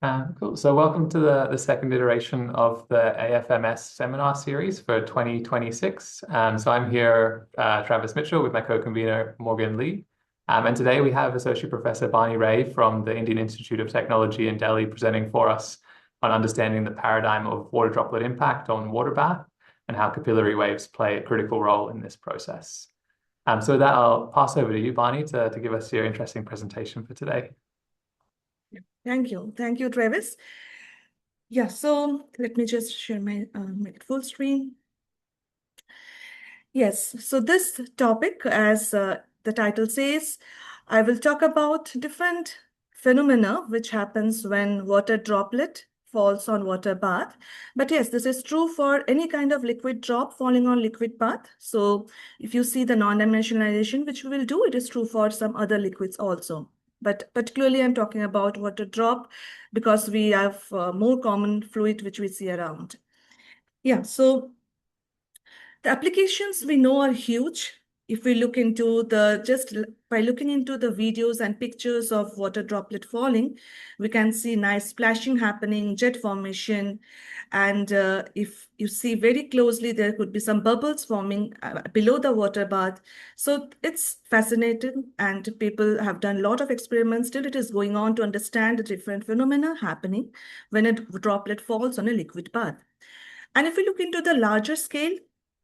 Cool. So welcome to the second iteration of the AFMS seminar series for 2026. So I'm here, Travis Mitchell, with my co-convener, Morgan Lee. And today we have Associate Professor Bahni Ray from the Indian Institute of Technology in Delhi presenting for us on understanding the paradigm of water droplet impact on water bath and how capillary waves play a critical role in this process. So with that, I'll pass over to you, Bahni, to give us your interesting presentation for today. Thank you. Thank you, Travis. Yeah, so let me just share my make it full screen. Yes, so this topic, as the title says, I will talk about different phenomena which happens when water droplet falls on water bath. But yes, this is true for any kind of liquid drop falling on liquid bath. So if you see the non-dimensionalization, which we will do, it is true for some other liquids also. But particularly, I'm talking about water drop because we have more common fluid which we see around. Yeah, so the applications we know are huge. If we look into just by looking into the videos and pictures of water droplet falling, we can see nice splashing happening, jet formation. And if you see very closely, there could be some bubbles forming below the water bath. So it's fascinating, and people have done a lot of experiments. Still, it is going on to understand the different phenomena happening when a droplet falls on a liquid bath. And if we look into the larger scale,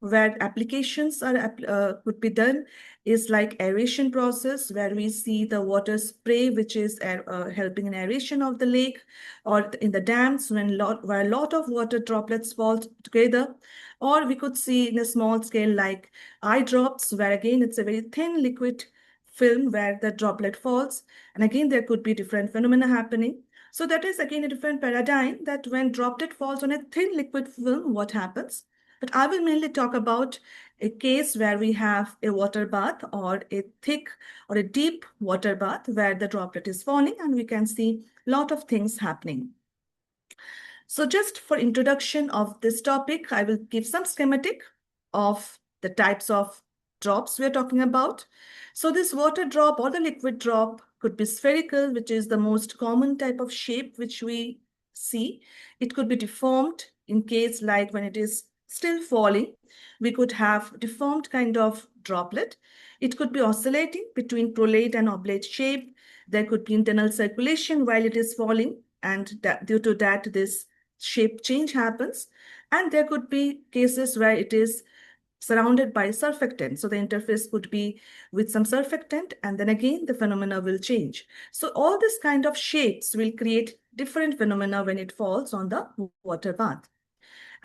where applications could be done, is like aeration process, where we see the water spray, which is helping in aeration of the lake, or in the dams where a lot of water droplets fall together. Or we could see in a small scale like eye drops, where again it's a very thin liquid film where the droplet falls. And again, there could be different phenomena happening. So that is again a different paradigm, that when droplet falls on a thin liquid film, what happens? But I will mainly talk about a case where we have a water bath or a thick or a deep water bath where the droplet is falling and we can see a lot of things happening. So just for introduction of this topic, I will give some schematic of the types of drops we are talking about. So this water drop or the liquid drop could be spherical, which is the most common type of shape which we see. It could be deformed in case like when it is still falling, we could have deformed kind of droplet. It could be oscillating between prolate and oblate shape. There could be internal circulation while it is falling, and due to that, this shape change happens. And there could be cases where it is surrounded by surfactant. So the interface could be with some surfactant, and then again, the phenomena will change. So all this kind of shapes will create different phenomena when it falls on the water bath.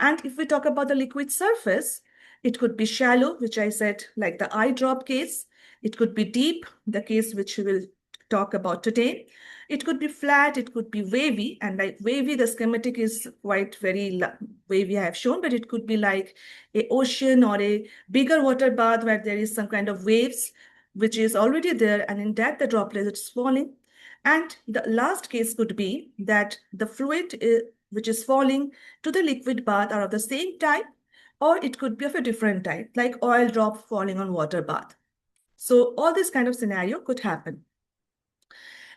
And if we talk about the liquid surface, it could be shallow, which I said, like the eye drop case. It could be deep, the case which we will talk about today. It could be flat, it could be wavy, and like wavy, the schematic is quite very wavy I have shown, but it could be like a ocean or a bigger water bath where there is some kind of waves, which is already there, and in that the droplet is falling. And the last case could be that the fluid which is falling to the liquid bath are of the same type, or it could be of a different type, like oil drop falling on water bath. So all this kind of scenario could happen.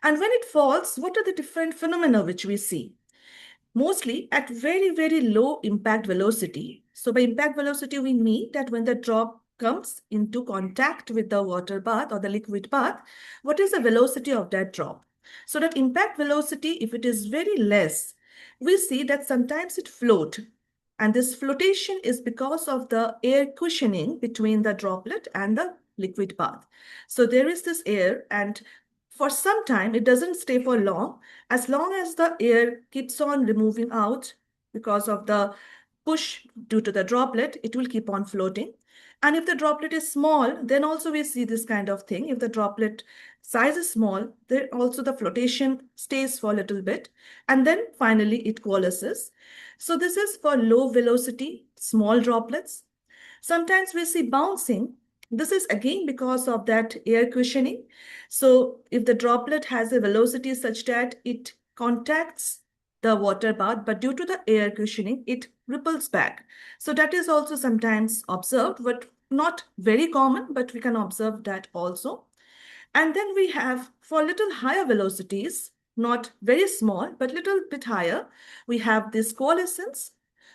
And when it falls, what are the different phenomena which we see? Mostly at very, very low impact velocity. So by impact velocity, we mean that when the drop comes into contact with the water bath or the liquid bath, what is the velocity of that drop? So that impact velocity, if it is very less, we see that sometimes it floats. And this flotation is because of the air cushioning between the droplet and the liquid bath. So there is this air, and for some time, it doesn't stay for long. As long as the air keeps on removing out because of the push due to the droplet, it will keep on floating. And if the droplet is small, then also we see this kind of thing. If the droplet size is small, then also the flotation stays for a little bit. And then finally it coalesces. So this is for low velocity, small droplets. Sometimes we see bouncing. This is again because of that air cushioning. So if the droplet has a velocity such that it contacts the water bath, but due to the air cushioning, it ripples back. So that is also sometimes observed, but not very common, but we can observe that also. And then we have, for little higher velocities, not very small, but little bit higher, we have this coalescence,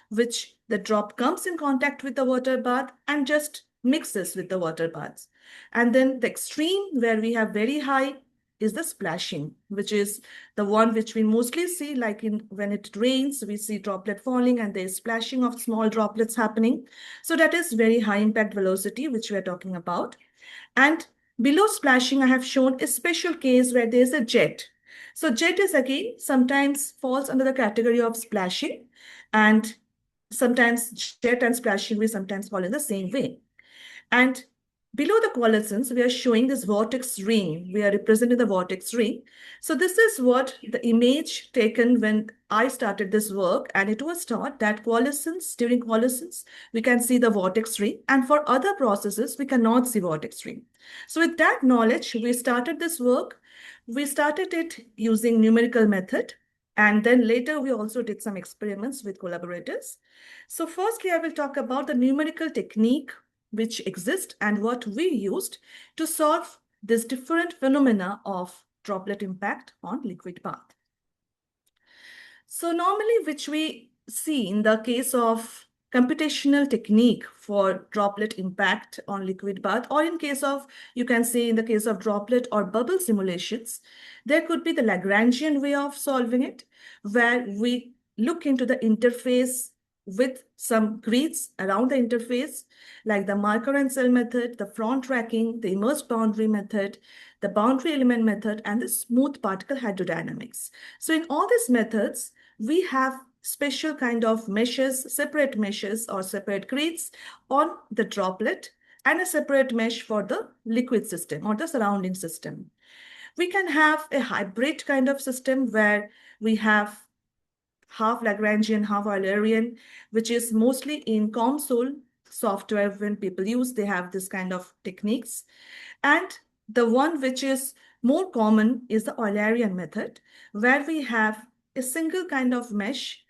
which the drop comes in contact with the water bath and just mixes with the water baths. And then the extreme where we have very high is the splashing, which is the one which we mostly see, like in when it rains, we see droplet falling and there's splashing of small droplets happening. So that is very high impact velocity, which we are talking about. And below splashing, I have shown a special case where there's a jet. So jet is again sometimes falls under the category of splashing, and sometimes jet and splashing we sometimes fall in the same way. And below the coalescence, we are showing this vortex ring. We are representing the vortex ring. So this is what the image taken when I started this work, and it was taught that during coalescence, we can see the vortex ring, and for other processes, we cannot see vortex ring. So with that knowledge, we started this work. We started it using numerical method, and then later we also did some experiments with collaborators. So firstly, I will talk about the numerical technique which exist and what we used to solve this different phenomena of droplet impact on liquid bath. So normally, which we see in the case of computational technique for droplet impact on liquid bath, or in case of, you can say in the case of droplet or bubble simulations, there could be the Lagrangian way of solving it, where we look into the interface with some grids around the interface, like the marker and cell method, the front tracking, the immersed boundary method, the boundary element method, and the smooth particle hydrodynamics. So in all these methods, we have special kind of meshes, separate meshes or separate grids on the droplet, and a separate mesh for the liquid system or the surrounding system. We can have a hybrid kind of system where we have half Lagrangian, half Eulerian, which is mostly in COMSOL software when people use, they have this kind of techniques. And the one which is more common is the Eulerian method, where we have a single kind of mesh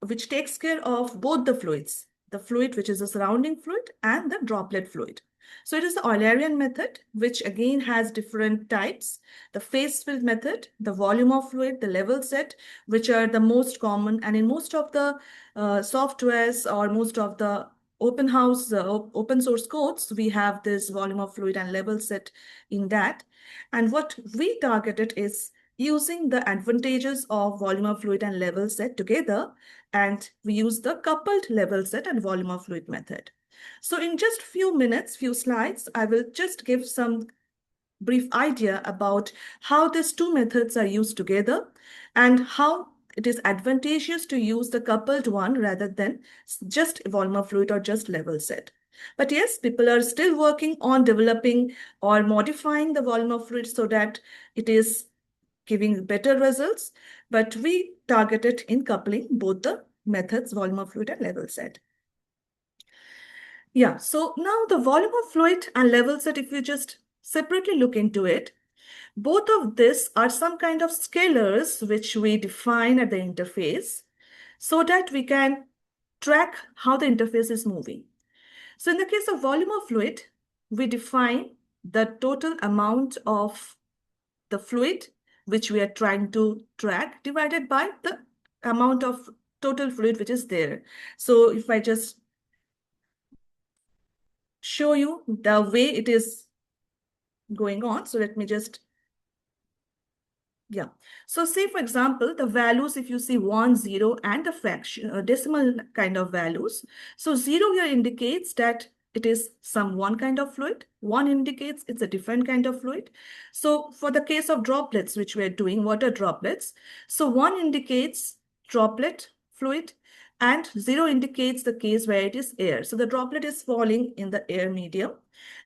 which takes care of both the fluids, the fluid which is the surrounding fluid and the droplet fluid. So it is the Eulerian method, which again has different types: the phase field method, the volume of fluid, the level set, which are the most common. And in most of the softwares or most of the open source codes, we have this volume of fluid and level set in that. And what we targeted is using the advantages of volume of fluid and level set together, and we use the coupled level set and volume of fluid method. So in just few minutes, few slides, I will just give some brief idea about how these two methods are used together and how it is advantageous to use the coupled one rather than just volume of fluid or just level set. But yes, people are still working on developing or modifying the volume of fluid so that it is giving better results, but we targeted in coupling both the methods, volume of fluid and level set. Yeah, so now the volume of fluid and level set, if you just separately look into it, both of this are some kind of scalars which we define at the interface so that we can track how the interface is moving. So in the case of volume of fluid, we define the total amount of the fluid which we are trying to track divided by the amount of total fluid which is there. So if I just show you the way it is going on, so let me just, yeah. So say, for example, the values, if you see 1, 0, and the fraction, decimal kind of values. So 0 here indicates that it is some one kind of fluid. 1 indicates it's a different kind of fluid. So for the case of droplets, which we're doing, water droplets, so 1 indicates droplet fluid, and 0 indicates the case where it is air. So the droplet is falling in the air medium.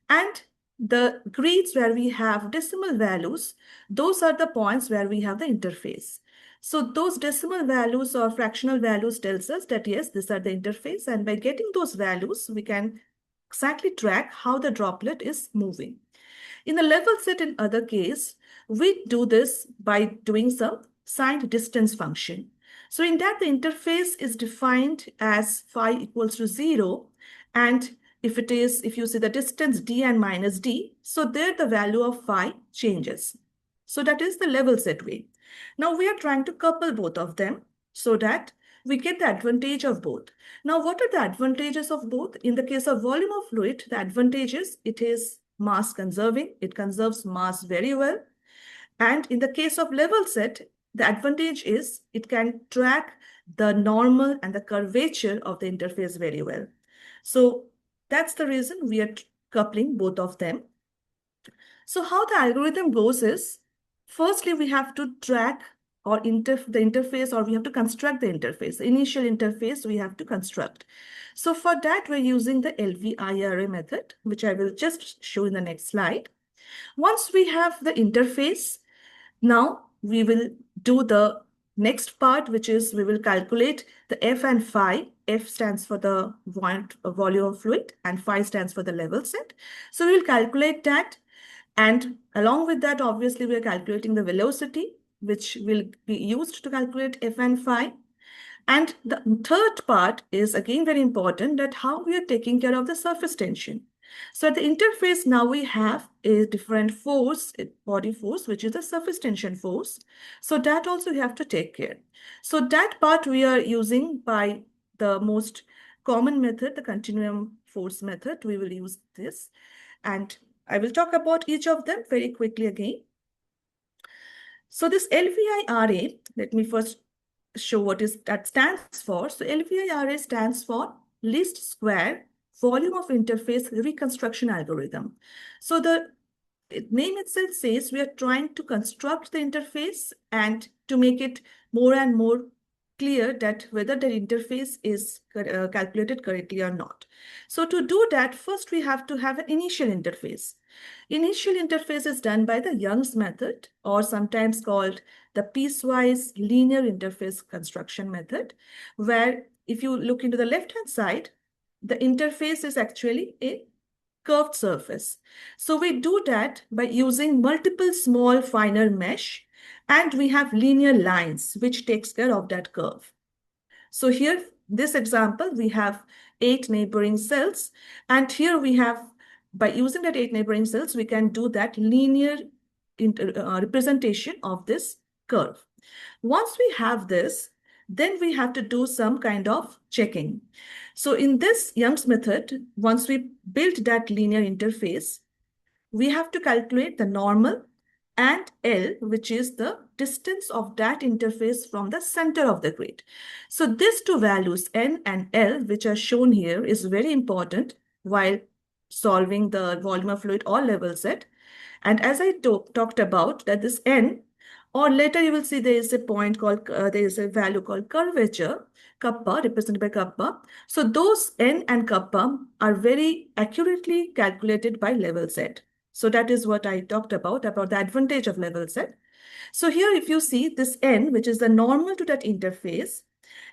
And the grids where we have decimal values, those are the points where we have the interface. So those decimal values or fractional values tells us that yes, these are the interface, and by getting those values, we can exactly track how the droplet is moving. In the level set in other case, we do this by doing some signed distance function. So in that, the interface is defined as phi equals to 0, and if you see the distance d and minus d, so there the value of phi changes. So that is the level set way. Now we are trying to couple both of them so that we get the advantage of both. Now, what are the advantages of both? In the case of volume of fluid, the advantage is it is mass conserving. It conserves mass very well. And in the case of level set, the advantage is it can track the normal and the curvature of the interface very well. So that's the reason we are coupling both of them. So how the algorithm goes is, firstly, we have to track or the interface, or we have to construct the interface. The initial interface we have to construct. So for that, we're using the LVIRA method, which I will just show in the next slide. Once we have the interface, now we will do the next part, which is we will calculate the F and phi. F stands for the volume of fluid and phi stands for the level set. So we will calculate that. And along with that, obviously, we are calculating the velocity, which will be used to calculate F and phi. And the third part is again very important, that how we are taking care of the surface tension. So at the interface, now we have a different force, body force, which is the surface tension force. So that also we have to take care. So that part we are using by the most common method, the continuum force method. We will use this. And I will talk about each of them very quickly again. So this LVIRA, let me first show what that stands for. So LVIRA stands for least square volume of interface reconstruction algorithm. So the name itself says we are trying to construct the interface and to make it more and more clear that whether the interface is calculated correctly or not. So to do that, first we have to have an initial interface. Initial interface is done by the Young's method, or sometimes called the piecewise linear interface construction method, where if you look into the left-hand side, the interface is actually a curved surface. So we do that by using multiple small finer mesh, and we have linear lines which takes care of that curve. So here, this example, we have 8 neighboring cells, and here we have, by using that 8 neighboring cells, we can do that linear representation of this curve. Once we have this, then we have to do some kind of checking. So in this Young's method, once we build that linear interface, we have to calculate the normal and L, which is the distance of that interface from the center of the grid. So these two values, N and L, which are shown here, is very important while solving the volume of fluid or level set. And as I talked about, that this N, or later you will see there is a point called, there is a value called curvature, kappa, represented by kappa. So those N and kappa are very accurately calculated by level set. So that is what I talked about the advantage of level set. So here, if you see this N, which is the normal to that interface,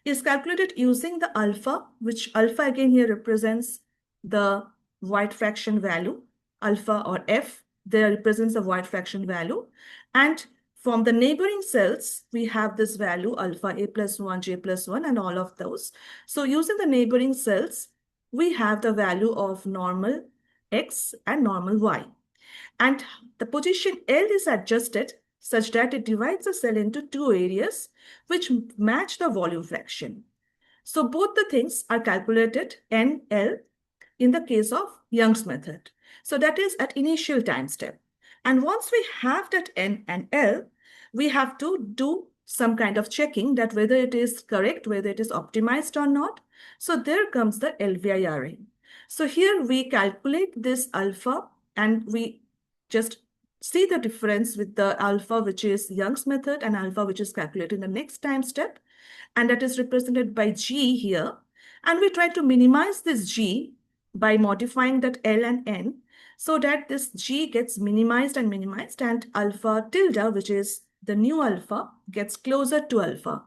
is calculated using the alpha, which alpha again here represents the void fraction value, alpha or F, there represents the void fraction value. And from the neighboring cells, we have this value alpha A plus 1, J plus 1, and all of those. So using the neighboring cells, we have the value of normal X and normal Y. And the position L is adjusted such that it divides the cell into two areas which match the volume fraction. So both the things are calculated N, L in the case of Young's method. So that is at initial time step. And once we have that N and L, we have to do some kind of checking that whether it is correct, whether it is optimized or not. So there comes the LVIRA. So here we calculate this alpha and we just see the difference with the alpha, which is Young's method, and alpha, which is calculated in the next time step. And that is represented by G here. And we try to minimize this G by modifying that L and N so that this G gets minimized and alpha tilde, which is the new alpha, gets closer to alpha.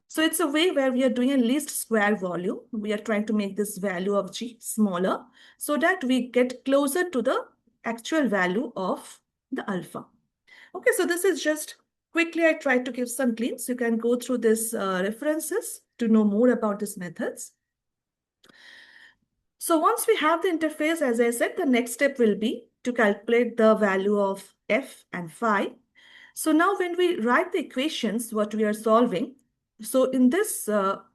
So it's a way where we are doing a least square volume. We are trying to make this value of G smaller so that we get closer to the actual value of the alpha. Okay, so this is just quickly, I tried to give some glimpse. You can go through these references to know more about these methods. So once we have the interface, as I said, the next step will be to calculate the value of F and phi. So now when we write the equations, what we are solving, so in this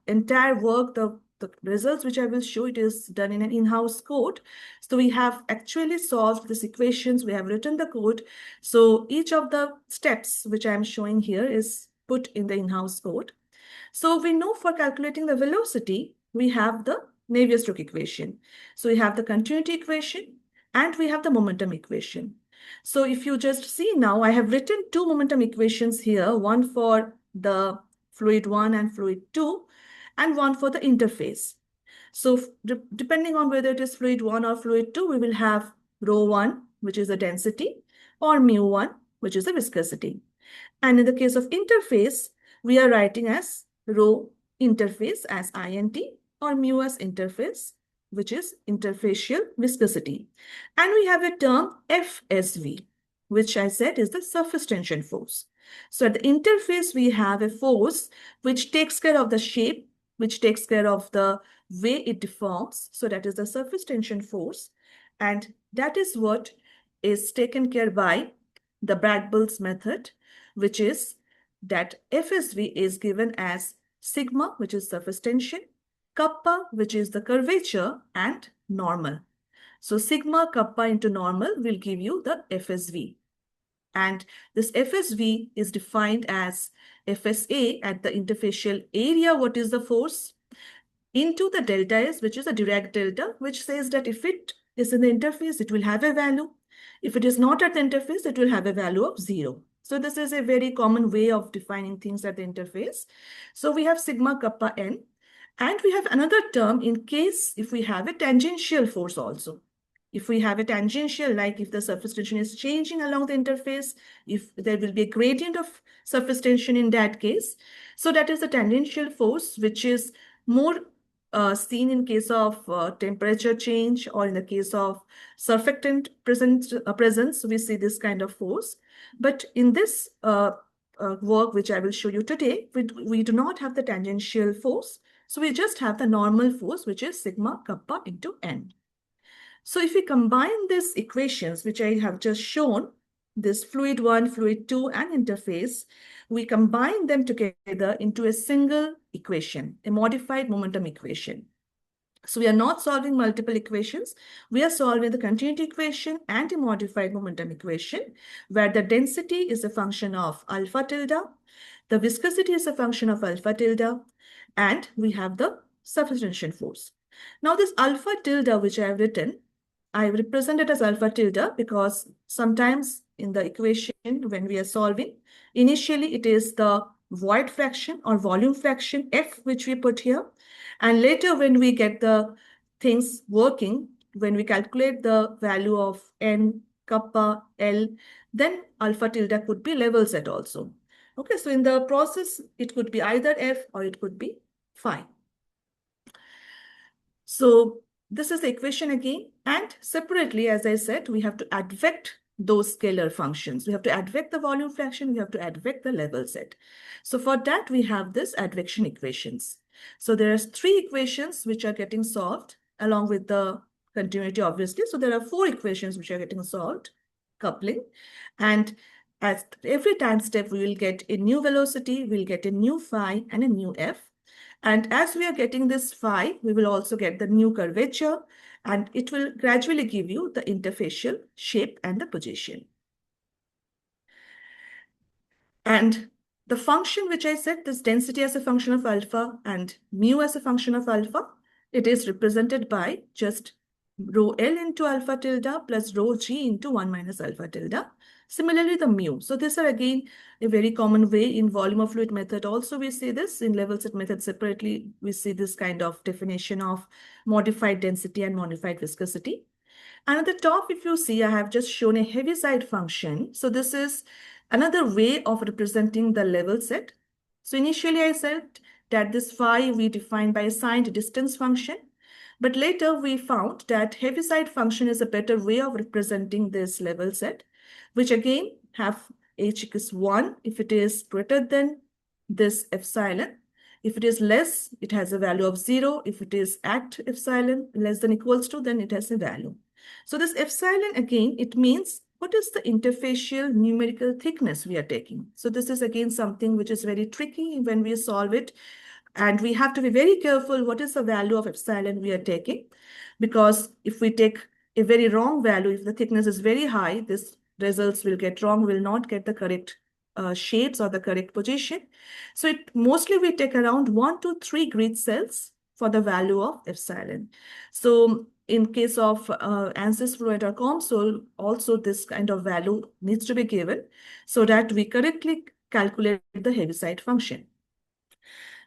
entire work, the results which I will show, it is done in an in-house code. So we have actually solved these equations, we have written the code. So each of the steps which I am showing here is put in the in-house code. So we know for calculating the velocity, we have the Navier-Stokes equation. So we have the continuity equation and we have the momentum equation. So if you just see now, I have written two momentum equations here, one for the fluid 1 and fluid 2, and one for the interface. So depending on whether it is fluid 1 or fluid 2, we will have rho 1, which is the density, or mu 1, which is the viscosity. And in the case of interface, we are writing as rho interface as int or mu as interface, which is interfacial viscosity. And we have a term FSV, which I said is the surface tension force. So at the interface, we have a force which takes care of the shape, which takes care of the way it deforms. So that is the surface tension force. And that is what is taken care by the Bragg-Bull's method, which is that FSV is given as sigma, which is surface tension, kappa, which is the curvature, and normal. So sigma kappa into normal will give you the FSV. And this FSV is defined as FSA at the interfacial area. What is the force? Into the delta S, which is a Dirac delta, which says that if it is in the interface, it will have a value. If it is not at the interface, it will have a value of 0. So this is a very common way of defining things at the interface. So we have sigma kappa n, and we have another term in case if we have a tangential force also. If we have a tangential, like if the surface tension is changing along the interface, if there will be a gradient of surface tension in that case. So that is the tangential force, which is more seen in case of temperature change, or in the case of surfactant presence, we see this kind of force. But in this work, which I will show you today, we do not have the tangential force. So we just have the normal force, which is sigma kappa into n. So if we combine these equations, which I have just shown, this fluid 1, fluid 2, and interface, we combine them together into a single equation, a modified momentum equation. So we are not solving multiple equations. We are solving the continuity equation and a modified momentum equation, where the density is a function of alpha tilde, the viscosity is a function of alpha tilde, and we have the surface tension force. Now this alpha tilde, which I have written, I represent it as alpha tilde because sometimes in the equation when we are solving, initially it is the void fraction or volume fraction F which we put here. And later when we get the things working, when we calculate the value of N, kappa, L, then alpha tilde could be level set also. Okay, so in the process, it could be either F or it could be phi. So this is the equation again. And separately, as I said, we have to advect those scalar functions. We have to advect the volume fraction. We have to advect the level set. So for that, we have this advection equations. So there are three equations which are getting solved along with the continuity, obviously. So there are four equations which are getting solved, coupling. And at every time step, we will get a new velocity, we'll get a new phi and a new f. And as we are getting this phi, we will also get the new curvature, and it will gradually give you the interfacial shape and the position. And the function which I said, this density as a function of alpha and mu as a function of alpha, it is represented by just rho L into alpha tilde plus rho G into 1 minus alpha tilde. Similarly, the mu. So these are again a very common way in volume of fluid method. Also, we see this in level set method separately. We see this kind of definition of modified density and modified viscosity. And at the top, if you see, I have just shown a Heaviside function. So this is another way of representing the level set. So initially I said that this phi we defined by a signed distance function. But later we found that Heaviside function is a better way of representing this level set, which again have h equals 1 if it is greater than this epsilon. If it is less, it has a value of 0. If it is at epsilon less than equals to, then it has a value. So this epsilon again, it means what is the interfacial numerical thickness we are taking? So this is again something which is very tricky when we solve it. And we have to be very careful what is the value of epsilon we are taking. Because if we take a very wrong value, if the thickness is very high, this results will get wrong, will not get the correct shapes or the correct position. So it mostly we take around 1 to 3 grid cells for the value of epsilon. So in case of ANSYS fluent or COMSOL, also this kind of value needs to be given so that we correctly calculate the Heaviside function.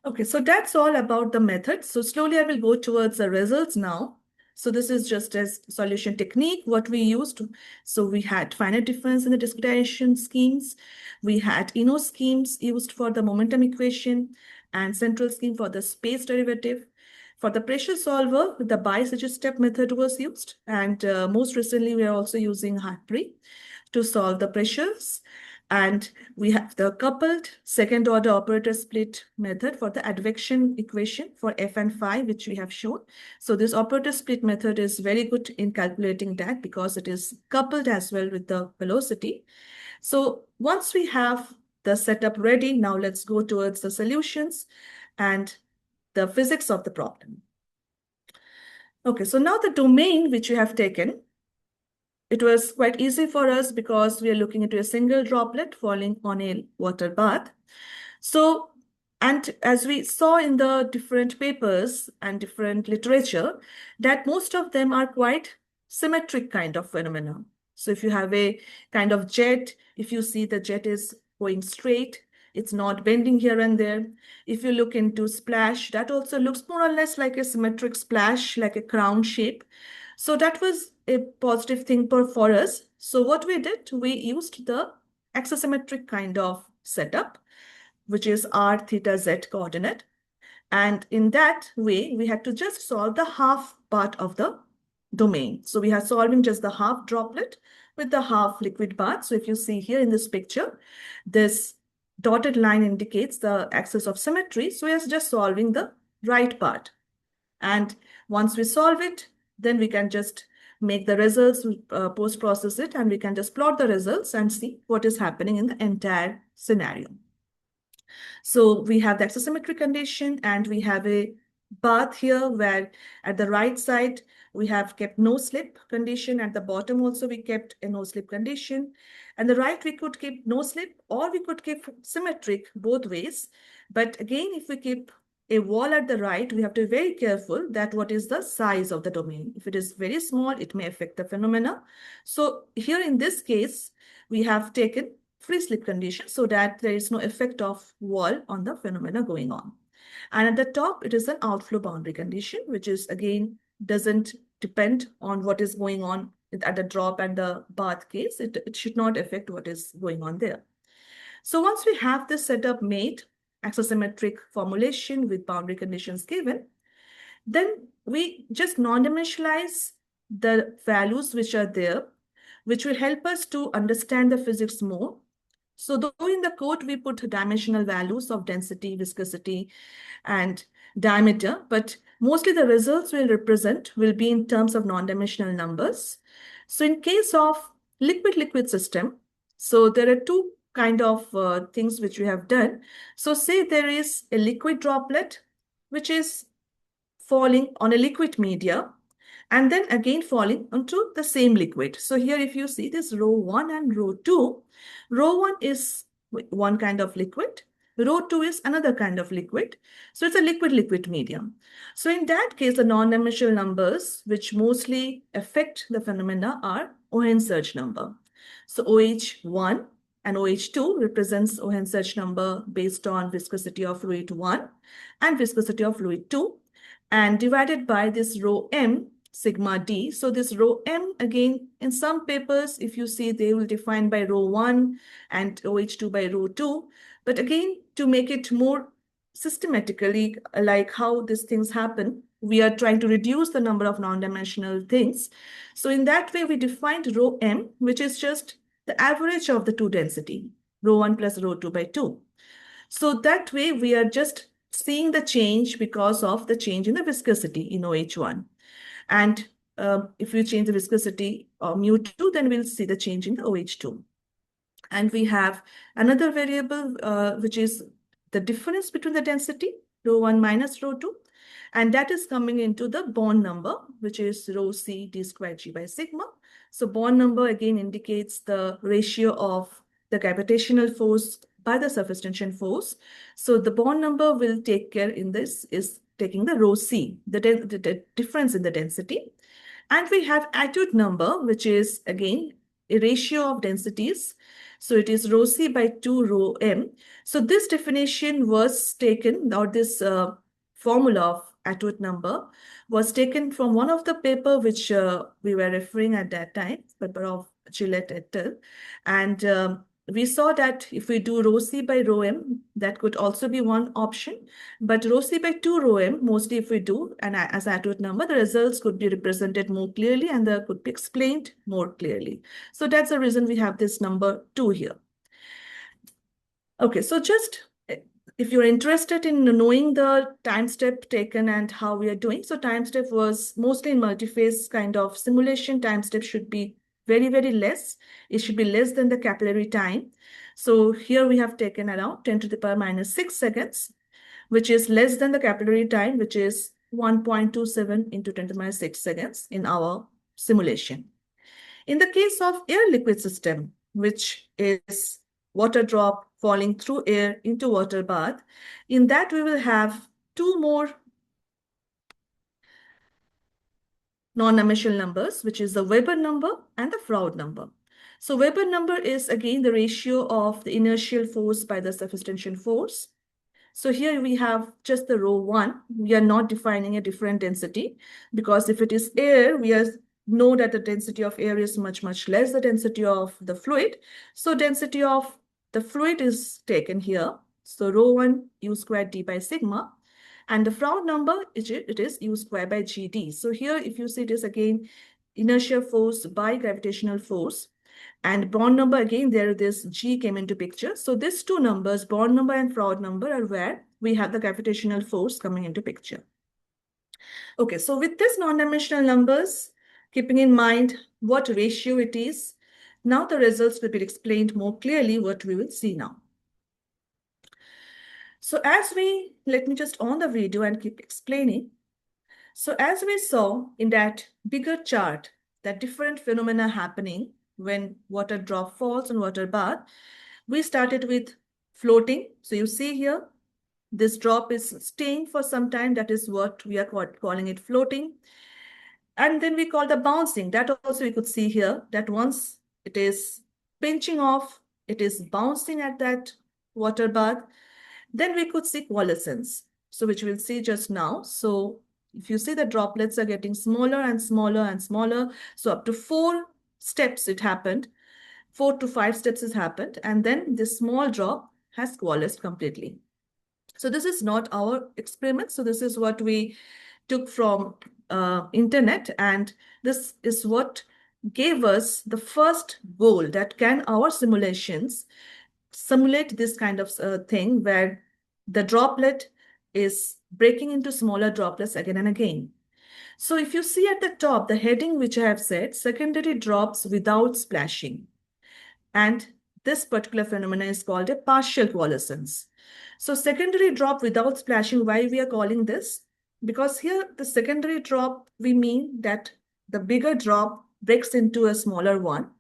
Okay, so that's all about the method. So slowly I will go towards the results now. So this is just as solution technique, what we used. So we had finite difference in the discretization schemes. We had INO schemes used for the momentum equation and central scheme for the space derivative. For the pressure solver, the bi-step method was used. And most recently, we are also using Hartree to solve the pressures. And we have the coupled second order operator split method for the advection equation for F and phi, which we have shown. So this operator split method is very good in calculating that because it is coupled as well with the velocity. So once we have the setup ready, now let's go towards the solutions and the physics of the problem. Okay, so now the domain which we have taken, it was quite easy for us because we are looking into a single droplet falling on a water bath. So, and as we saw in the different papers and different literature, that most of them are quite symmetric kind of phenomena. So if you have a kind of jet, if you see the jet is going straight, it's not bending here and there. If you look into splash, that also looks more or less like a symmetric splash, like a crown shape. So that was a positive thing for us. So what we did, we used the axisymmetric kind of setup, which is r, theta, z coordinate. And in that way, we had to just solve the half part of the domain. So we are solving just the half droplet with the half liquid bath. So if you see here in this picture, this dotted line indicates the axis of symmetry. So we are just solving the right part. And once we solve it, then we can just make the results, post-process it, and we can just plot the results and see what is happening in the entire scenario. So we have the axisymmetry condition and we have a bath here where at the right side, we have kept no slip condition. At the bottom also, we kept a no slip condition. And the right, we could keep no slip or we could keep symmetric both ways. But again, if we keep a wall at the right, we have to be very careful that what is the size of the domain. If it is very small, it may affect the phenomena. So here in this case, we have taken free slip condition so that there is no effect of wall on the phenomena going on. And at the top, it is an outflow boundary condition, which is again, doesn't depend on what is going on at the drop and the bath case. It should not affect what is going on there. So once we have this setup made, axisymmetric formulation with boundary conditions given, then we just non-dimensionalize the values which are there, which will help us to understand the physics more. So though in the code, we put dimensional values of density, viscosity, and diameter, but mostly the results will be in terms of non-dimensional numbers. So in case of liquid-liquid system, so there are two kind of things which we have done. So say there is a liquid droplet, which is falling on a liquid media, and then again falling onto the same liquid. So here, if you see this row 1 and row 2, row 1 is one kind of liquid, row 2 is another kind of liquid. So it's a liquid-liquid medium. So in that case, the non-dimensional numbers which mostly affect the phenomena are Owen surge number. So OH1 and OH2 represents Owen surge number based on viscosity of fluid 1 and viscosity of fluid 2, and divided by this rho m sigma d. So this rho m, again, in some papers, if you see, they will define by rho 1 and OH2 by rho 2. But again, to make it more systematically, like how these things happen, we are trying to reduce the number of non-dimensional things. So in that way, we defined rho m, which is just the average of the two density, rho 1 plus rho 2 by 2. So that way, we are just seeing the change because of the change in the viscosity in OH1. And if we change the viscosity mu2, then we'll see the change in the OH2. And we have another variable, which is the difference between the density, ρ1 minus ρ2. And that is coming into the bond number, which is rho c d squared g by sigma. So bond number again indicates the ratio of the gravitational force by the surface tension force. So the bond number will take care in this is taking the rho c, the difference in the density. And we have attitude number, which is again a ratio of densities. So it is rho c by 2 rho m. So this definition was taken, or this formula of attitude number was taken from one of the paper which we were referring at that time, paper of Gillette et al. And we saw that if we do rho c by rho m, that could also be one option. But rho c by 2 rho m, mostly if we do, and as attitude number, the results could be represented more clearly and they could be explained more clearly. So that's the reason we have this number 2 here. Okay, so just if you're interested in knowing the time step taken and how we are doing, so time step was mostly in multi-phase kind of simulation. Time step should be very, very less. It should be less than the capillary time. So here we have taken around 10 to the power minus 6 seconds, which is less than the capillary time, which is 1.27 into 10 to the minus 6 seconds in our simulation. In the case of air-liquid system, which is water drop falling through air into water bath, in that we will have two more non-dimensional numbers, which is the Weber number and the Froude number. So Weber number is again the ratio of the inertial force by the surface tension force. So here we have just the ρ1. We are not defining a different density because if it is air, we know that the density of air is much, much less the density of the fluid. So density of the fluid is taken here. So ρ1 u squared d by sigma. And the Froude number, it is u squared by gd. So here, if you see it is again inertial force by gravitational force. And bond number, again, there this G came into picture. So these two numbers, bond number and Froude number, are where we have the gravitational force coming into picture. Okay, so with this non-dimensional numbers, keeping in mind what ratio it is, now the results will be explained more clearly what we will see now. So let me just on the video and keep explaining. So as we saw in that bigger chart, that different phenomena happening when water drop falls on water bath, we started with floating. So you see here, this drop is staying for some time. That is what we are calling it floating. And then we call the bouncing. That also we could see here that once it is pinching off, it is bouncing at that water bath. Then we could see coalescence, so which we'll see just now. So if you see the droplets are getting smaller and smaller and smaller, so up to 4 steps it happened, 4 to 5 steps has happened, and then this small drop has coalesced completely. So this is not our experiment. So this is what we took from internet, and this is what gave us the first goal that can our simulations simulate this kind of thing where the droplet is breaking into smaller droplets again and again. So if you see at the top, the heading which I have said, secondary drops without splashing. And this particular phenomenon is called a partial coalescence. So secondary drop without splashing, why we are calling this? Because here the secondary drop, we mean that the bigger drop breaks into a smaller one.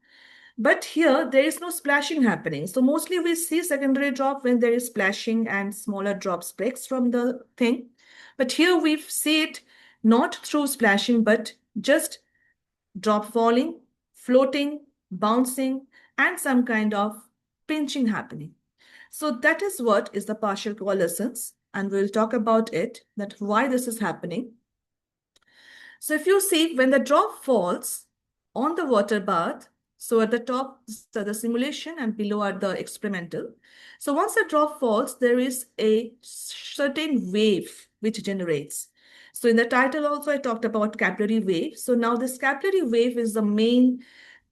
But here there is no splashing happening. So mostly we see secondary drop when there is splashing and smaller drops breaks from the thing. But here we see it not through splashing, but just drop falling, floating, bouncing, and some kind of pinching happening. So that is what is the partial coalescence. And we'll talk about it, that why this is happening. So if you see when the drop falls on the water bath, so at the top is the simulation and below are the experimental. So once the drop falls, there is a certain wave which generates. So in the title also I talked about capillary wave. So now this capillary wave is the main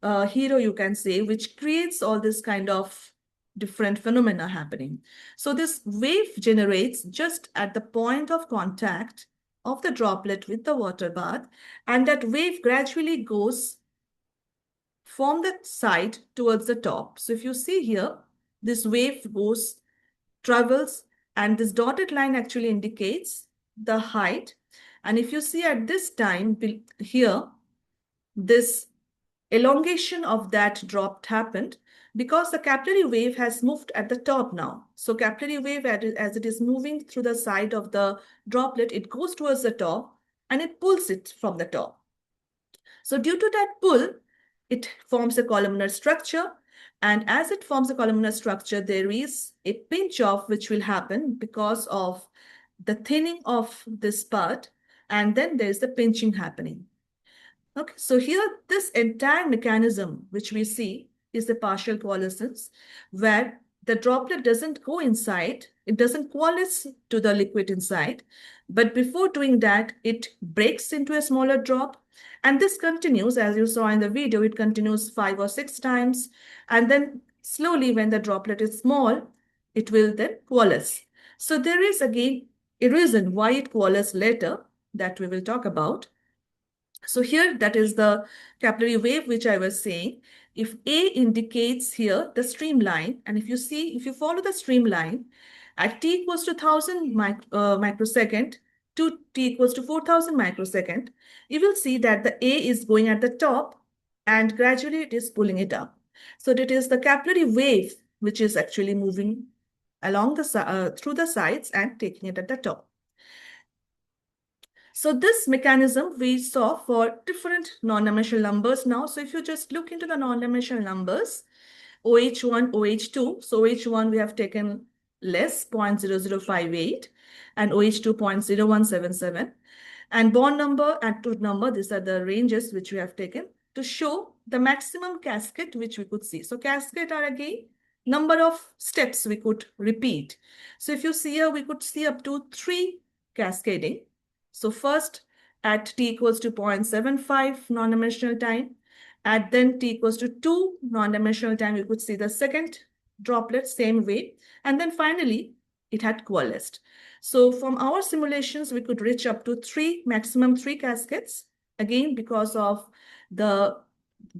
hero, you can say, which creates all this kind of different phenomena happening. So this wave generates just at the point of contact of the droplet with the water bath, and that wave gradually goes from the side towards the top. So if you see here, this wave travels, and this dotted line actually indicates the height. And if you see at this time here, this elongation of that drop happened because the capillary wave has moved at the top now. So capillary wave, as it is moving through the side of the droplet, it goes towards the top and it pulls it from the top. So due to that pull, it forms a columnar structure. And as it forms a columnar structure, there is a pinch off which will happen because of the thinning of this part. And then there's the pinching happening. Okay, so here this entire mechanism which we see is the partial coalescence, where the droplet doesn't go inside, it doesn't coalesce to the liquid inside, but before doing that, it breaks into a smaller drop. And this continues, as you saw in the video, it continues 5 or 6 times. And then slowly, when the droplet is small, it will then coalesce. So there is again a reason why it coalesces later that we will talk about. So here, that is the capillary wave, which I was saying. If A indicates here the streamline, and if you follow the streamline at t equals to 1000 microsecond to t equals to 4000 microsecond, you will see that the A is going at the top and gradually it is pulling it up. So that is the capillary wave, which is actually moving along through the sides and taking it at the top. So this mechanism we saw for different non-dimensional numbers now. So if you just look into the non-dimensional numbers, OH1, OH2. So OH1 we have taken less, 0.0058, and OH2 0.0177. And bond number and tooth number, these are the ranges which we have taken to show the maximum cascade which we could see. So cascade are again number of steps we could repeat. So if you see here, we could see up to 3 cascading. So first at t equals to 0.75 non-dimensional time, at then t equals to 2 non-dimensional time, we could see the second droplet same way. And then finally, it had coalesced. So from our simulations, we could reach up to maximum 3 cascades. Again, because of the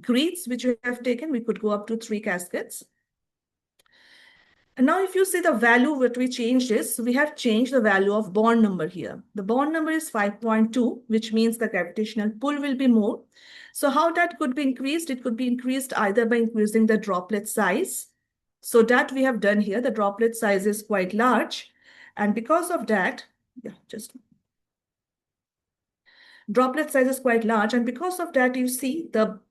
grids which we have taken, we could go up to 3 cascades. And now if you see the value what we changed is, we have changed the value of bond number here. The bond number is 5.2, which means the gravitational pull will be more. So how that could be increased? It could be increased either by increasing the droplet size. So that we have done here, the droplet size is quite large. And because of that, droplet size is quite large. And because of that, you see the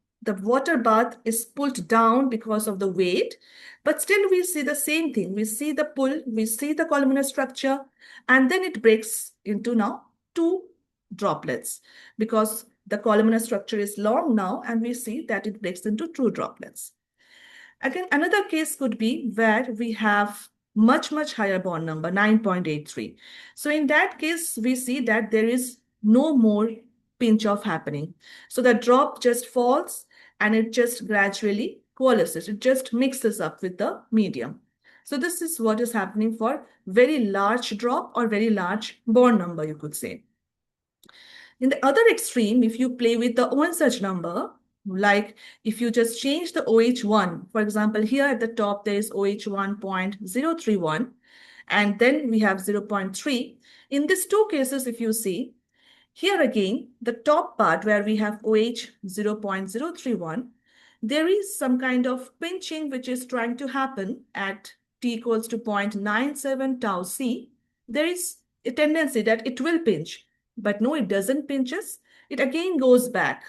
water bath is pulled down because of the weight, but still we see the same thing. We see the pull, we see the columnar structure, and then it breaks into now 2 droplets because the columnar structure is long now, and we see that it breaks into 2 droplets. Again, another case could be where we have much higher bond number, 9.83. So in that case, we see that there is no more pinch off happening. So the drop just falls and it just gradually coalesces. It just mixes up with the medium. So this is what is happening for very large drop or very large bond number, you could say. In the other extreme, if you play with the Owen search number, like if you just change the OH1, for example, here at the top, there is OH1 0.031, and then we have 0.3. In these 2 cases, if you see, here again, the top part where we have OH 0.031, there is some kind of pinching which is trying to happen at t equals to 0.97 tau c. There is a tendency that it will pinch, but no, it doesn't pinches. It again goes back.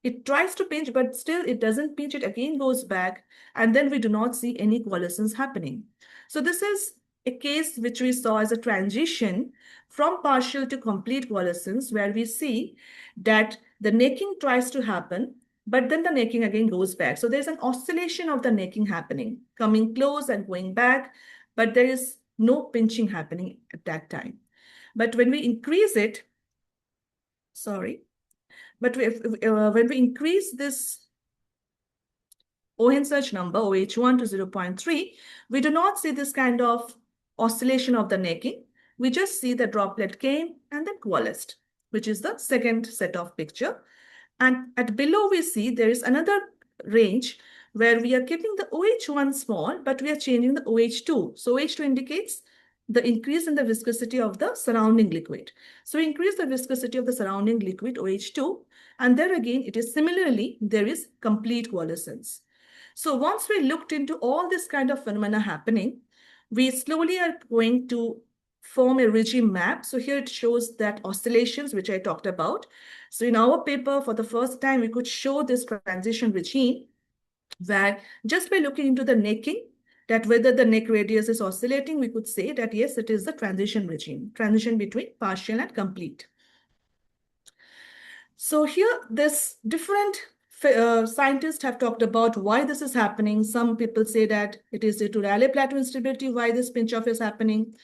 It tries to pinch, but still it doesn't pinch. It again goes back, and then we do not see any coalescence happening. So this is a case which we saw as a transition from partial to complete coalescence, where we see that the necking tries to happen, but then the necking again goes back. So there's an oscillation of the necking happening, coming close and going back, but there is no pinching happening at that time. But when we increase it, when we increase this Owen search number, OH1 to 0.3, we do not see this kind of oscillation of the necking. We just see the droplet came and then coalesced. which is the second set of picture. And at below we see there is another range where we are keeping the OH1 small, but we are changing the OH2. So OH2 indicates the increase in the viscosity of the surrounding liquid. So we increase the viscosity of the surrounding liquid OH2, and there again it is similarly, there is complete coalescence. So once we looked into all this kind of phenomena happening, we slowly are going to form a regime map. So here it shows that oscillations, which I talked about. So in our paper, for the first time, we could show this transition regime where just by looking into the necking, that whether the neck radius is oscillating, we could say that yes, it is the transition regime, transition between partial and complete. So here, this different scientists have talked about why this is happening. Some people say that it is due to Rayleigh plateau instability, why this pinch-off is happening.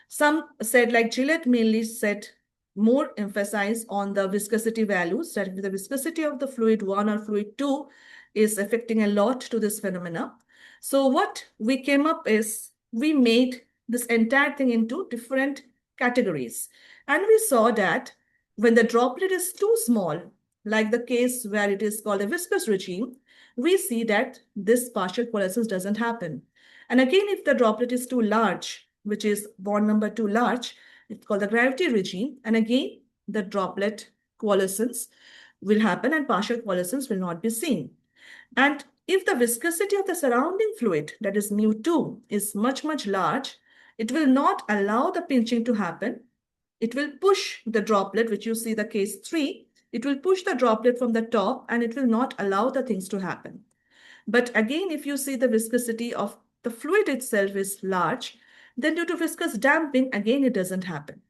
Some said, like Gillette mainly said, more emphasize on the viscosity values, that the viscosity of the fluid 1 or fluid 2 is affecting a lot to this phenomena. So what we came up is, we made this entire thing into different categories. And we saw that when the droplet is too small, like the case where it is called a viscous regime, we see that this partial coalescence doesn't happen. And again, if the droplet is too large, which is bond number too large, it's called the gravity regime. And again, the droplet coalescence will happen and partial coalescence will not be seen. And if the viscosity of the surrounding fluid, that is mu2, is much, much large, it will not allow the pinching to happen. It will push the droplet, which you see the case 3, it will push the droplet from the top and it will not allow the things to happen. But again, if you see the viscosity of the fluid itself is large, then due to viscous damping, again, it doesn't happen.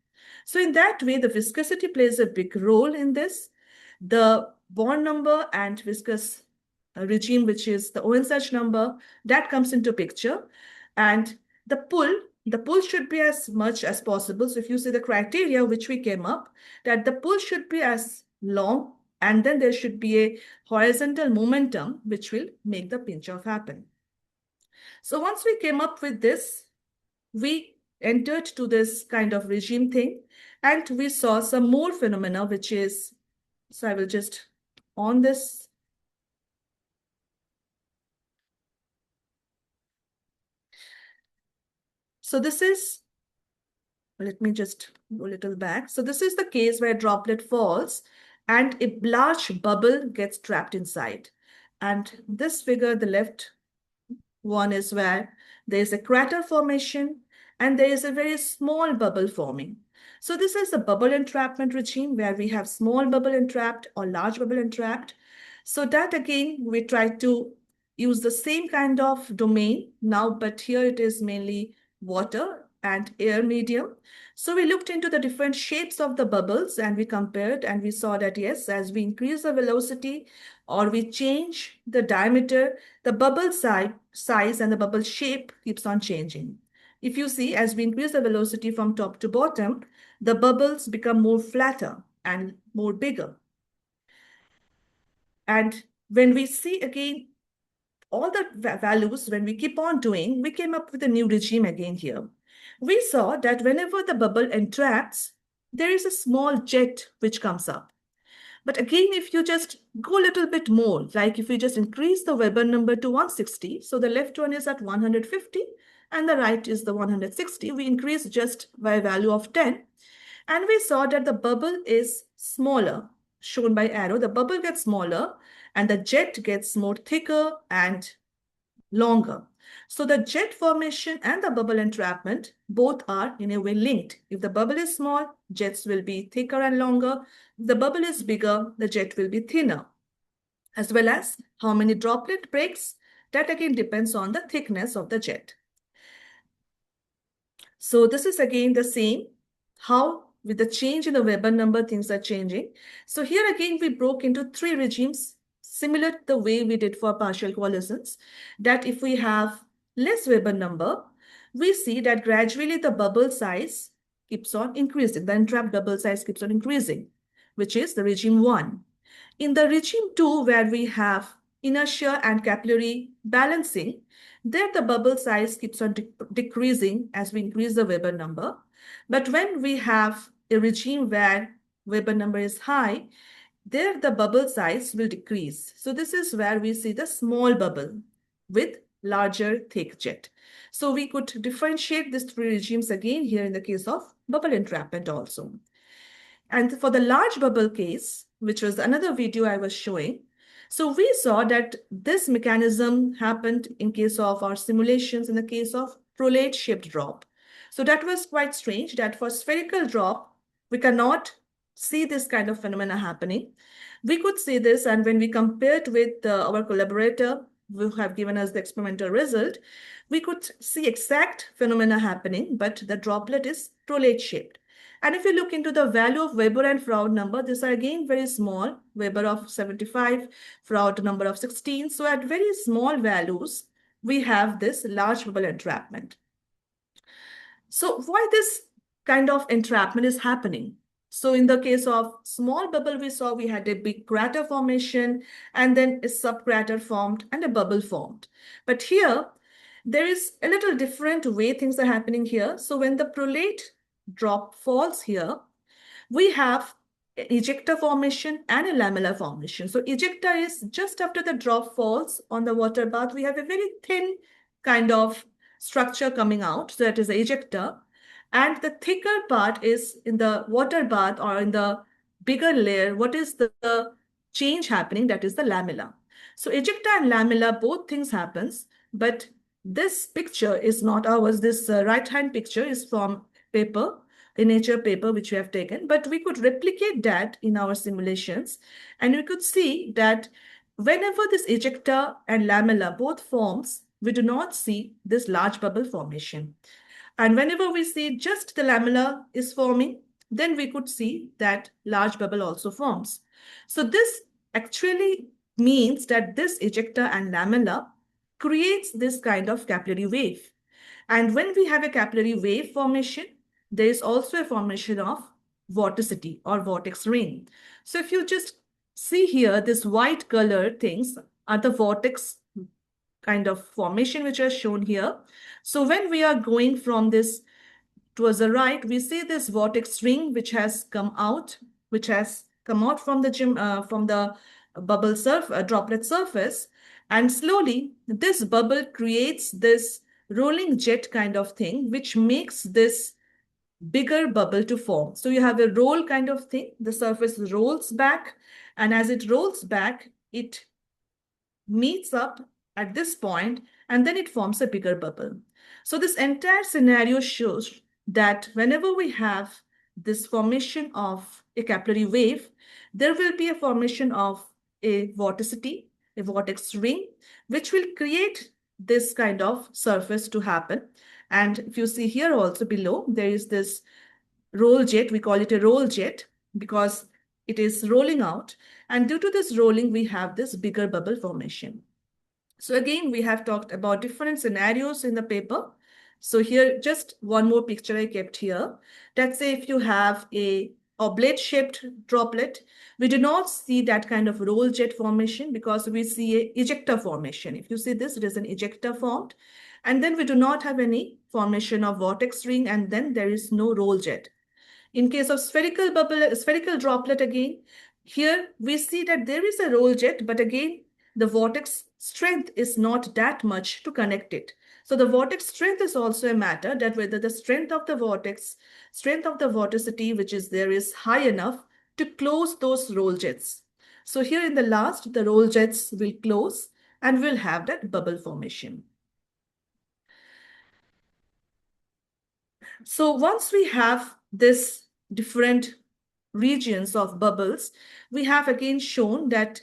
So in that way, the viscosity plays a big role in this. The bond number and viscous regime, which is the ONSH number, that comes into picture. And the pull should be as much as possible. So if you see the criteria which we came up, that the pull should be as long, and then there should be a horizontal momentum which will make the pinch-off happen. So once we came up with this, we entered to this kind of regime thing, and we saw some more phenomena, which is, so I will just on this. So this is, let me just go a little back. So this is the case where a droplet falls and a large bubble gets trapped inside. And this figure, the left one, is where there is a crater formation and there is a very small bubble forming. So this is the bubble entrapment regime where we have small bubble entrapped or large bubble entrapped. So that again, we try to use the same kind of domain now, but here it is mainly water and air medium. So we looked into the different shapes of the bubbles and we compared and we saw that yes, as we increase the velocity or we change the diameter, the bubble size and the bubble shape keeps on changing. If you see, as we increase the velocity from top to bottom, the bubbles become more flatter and more bigger. And when we see again all the values, when we keep on doing, we came up with a new regime again here. We saw that whenever the bubble entrapes, there is a small jet which comes up. But again, if you just go a little bit more, like if you just increase the Weber number to 160, so the left one is at 150 and the right is the 160, we increase just by a value of 10. And we saw that the bubble is smaller, shown by arrow. The bubble gets smaller and the jet gets more thicker and longer. So the jet formation and the bubble entrapment both are in a way linked. If the bubble is small, jets will be thicker and longer. If the bubble is bigger, the jet will be thinner. As well as how many droplet breaks, that again depends on the thickness of the jet. So this is again the same, how with the change in the Weber number, things are changing. So here again, we broke into 3 regimes, similar to the way we did for partial coalescence, that if we have less Weber number, we see that gradually the bubble size keeps on increasing. The entrapped bubble size keeps on increasing, which is the regime 1. In the regime 2, where we have inertia and capillary balancing, there the bubble size keeps on decreasing as we increase the Weber number. But when we have a regime where Weber number is high, there the bubble size will decrease. So this is where we see the small bubble with larger thick jet. So we could differentiate these three regimes again here in the case of bubble entrapment also. And for the large bubble case, which was another video I was showing, so we saw that this mechanism happened in case of our simulations in the case of prolate-shaped drop. So that was quite strange that for spherical drop, we cannot see this kind of phenomena happening. We could see this, and when we compared with our collaborator who have given us the experimental result, we could see exact phenomena happening, but the droplet is prolate-shaped. And if you look into the value of Weber and Froude number, these are again very small, Weber of 75, Froude number of 16. So at very small values, we have this large bubble entrapment. So why this kind of entrapment is happening? So in the case of small bubble, we saw we had a big crater formation and then a subcrater formed and a bubble formed. But here, there is a little different way things are happening here. So when the prolate drop falls here, we have ejector formation and a lamellar formation. So ejector is just after the drop falls on the water bath, we have a very thin kind of structure coming out. So that is the ejector. And the thicker part is in the water bath or in the bigger layer. What is the change happening? That is the lamella. So ejector and lamella, both things happens, but this picture is not ours. This right-hand picture is from paper, a nature paper which we have taken, but we could replicate that in our simulations. And we could see that whenever this ejector and lamella both forms, we do not see this large bubble formation. And whenever we see just the lamella is forming, then we could see that large bubble also forms. So this actually means that this ejector and lamella creates this kind of capillary wave. And when we have a capillary wave formation, there is also a formation of vorticity or vortex ring. So if you just see here, this white color things are the vortex kind of formation which are shown here. So when we are going from this towards the right, we see this vortex ring which has come out from the bubble droplet surface, and slowly this bubble creates this rolling jet kind of thing, which makes this bigger bubble to form. So you have a roll kind of thing. The surface rolls back, and as it rolls back, it meets up at this point, and then it forms a bigger bubble. So this entire scenario shows that whenever we have this formation of a capillary wave, there will be a formation of a vorticity, a vortex ring, which will create this kind of surface to happen. And if you see here also below, there is this roll jet. We call it a roll jet because it is rolling out. And due to this rolling, we have this bigger bubble formation. So again, we have talked about different scenarios in the paper. So here, just one more picture I kept here. Let's say if you have a oblate-shaped droplet, we do not see that kind of roll jet formation because we see a ejector formation. If you see this, it is an ejector formed. And then we do not have any formation of vortex ring, and then there is no roll jet. In case of spherical droplet again, here we see that there is a roll jet, but again, the vortex strength is not that much to connect it. So the vortex strength is also a matter that whether the strength of the vorticity, which is there, is high enough to close those roll jets. So here in the last, the roll jets will close and we'll have that bubble formation. So once we have this different regions of bubbles, we have again shown that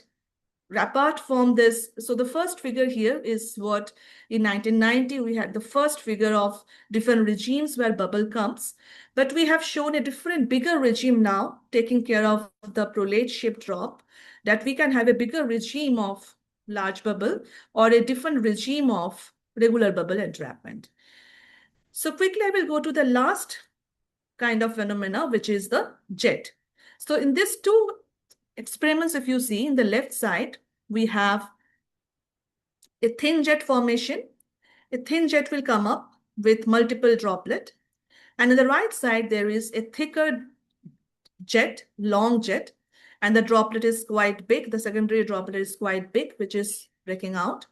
apart from this, so the first figure here is what in 1990 we had the first figure of different regimes where bubble comes, but we have shown a different bigger regime now taking care of the prolate shaped drop, that we can have a bigger regime of large bubble or a different regime of regular bubble entrapment. So quickly I will go to the last kind of phenomena, which is the jet. So in these two experiments, if you see in the left side, we have a thin jet formation. A thin jet will come up with multiple droplet. And on the right side, there is a thicker jet, long jet, and the droplet is quite big. The secondary droplet is quite big, which is breaking out.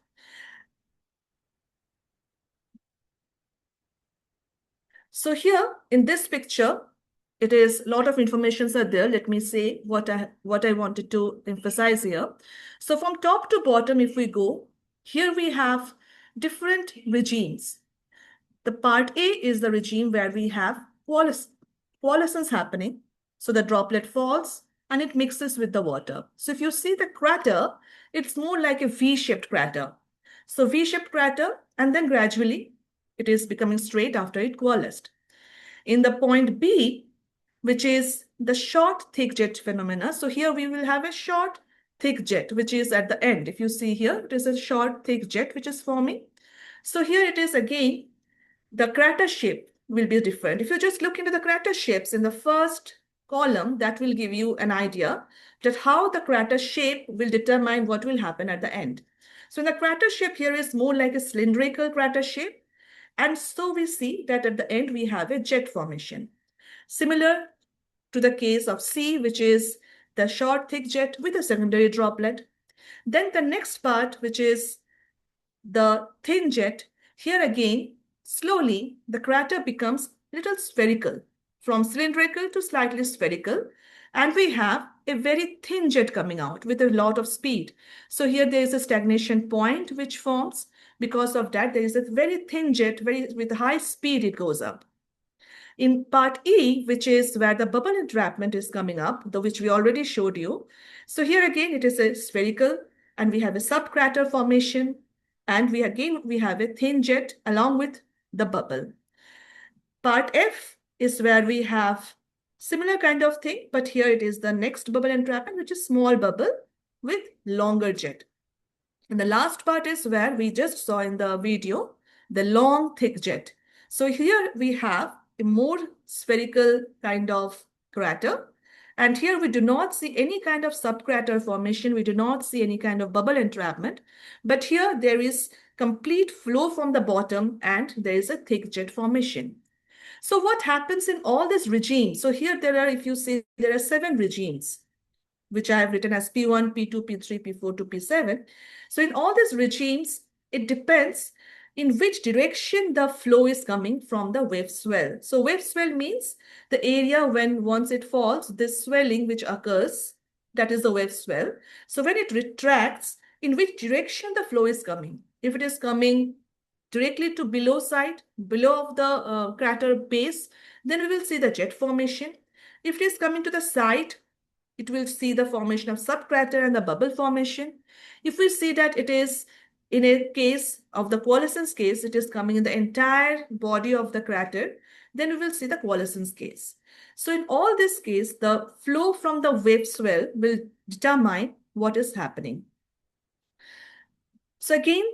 So here in this picture, it is a lot of informations are there. Let me say what I wanted to emphasize here. So from top to bottom, if we go, here we have different regimes. The part A is the regime where we have coalescence happening. So the droplet falls and it mixes with the water. So if you see the crater, it's more like a V-shaped crater. So V-shaped crater, and then gradually it is becoming straight after it coalesced. In the point B, which is the short thick jet phenomena. So here we will have a short thick jet, which is at the end. If you see here, it is a short thick jet which is forming. So here it is again, the crater shape will be different. If you just look into the crater shapes in the first column, that will give you an idea that how the crater shape will determine what will happen at the end. So in the crater shape here is more like a cylindrical crater shape. And so we see that at the end we have a jet formation. Similar to the case of C, which is the short thick jet with a secondary droplet. Then the next part, which is the thin jet, here again, slowly the crater becomes little spherical, from cylindrical to slightly spherical. And we have a very thin jet coming out with a lot of speed. So here there is a stagnation point which forms. Because of that, there is a very thin jet, with high speed it goes up. In part E, which is where the bubble entrapment is coming up, which we already showed you. So here again, it is a spherical, and we have a subcrater formation, and we have a thin jet along with the bubble. Part F is where we have similar kind of thing, but here it is the next bubble entrapment, which is small bubble with longer jet. And the last part is where we just saw in the video, the long thick jet. So here we have a more spherical kind of crater. And here we do not see any kind of subcrater formation. We do not see any kind of bubble entrapment. But here there is complete flow from the bottom and there is a thick jet formation. So what happens in all these regimes? So here there are, if you see, there are 7 regimes, which I have written as P1, P2, P3, P4 to P7. So in all these regimes, it depends in which direction the flow is coming from the wave swell. So wave swell means the area when once it falls, this swelling which occurs, that is the wave swell. So when it retracts, in which direction the flow is coming? If it is coming directly to below side, below of the crater base, then we will see the jet formation. If it is coming to the side, it will see the formation of subcrater and the bubble formation. If we see that it is in a case of the coalescence case, it is coming in the entire body of the crater, then we will see the coalescence case. So in all this case, the flow from the wave swell will determine what is happening. So again,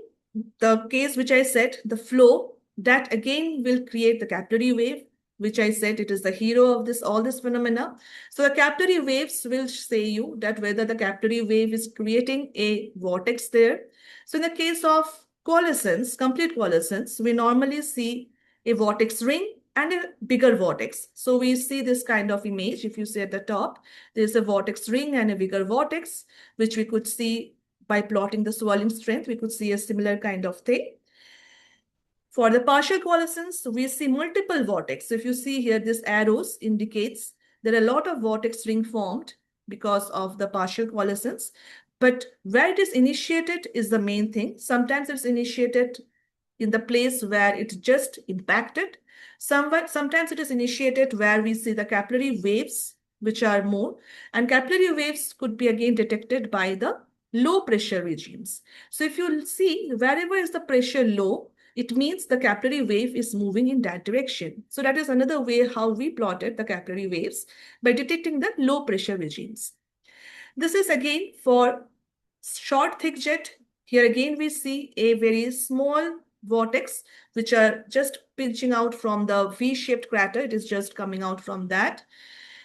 the case which I said, the flow, that again will create the capillary wave, which I said it is the hero of all this phenomena. So the capillary waves will say you that whether the capillary wave is creating a vortex there. So in the case of coalescence, complete coalescence, we normally see a vortex ring and a bigger vortex. So we see this kind of image. If you see at the top, there's a vortex ring and a bigger vortex, which we could see by plotting the swirling strength. We could see a similar kind of thing. For the partial coalescence, we see multiple vortex. So if you see here, this arrows indicates there are a lot of vortex ring formed because of the partial coalescence. But where it is initiated is the main thing. Sometimes it's initiated in the place where it just impacted. Sometimes it is initiated where we see the capillary waves, which are more. And capillary waves could be again detected by the low pressure regimes. So if you see, wherever is the pressure low, it means the capillary wave is moving in that direction. So that is another way how we plotted the capillary waves, by detecting the low pressure regimes. This is again for short thick jet. Here again we see a very small vortex which are just pinching out from the V-shaped crater. It is just coming out from that.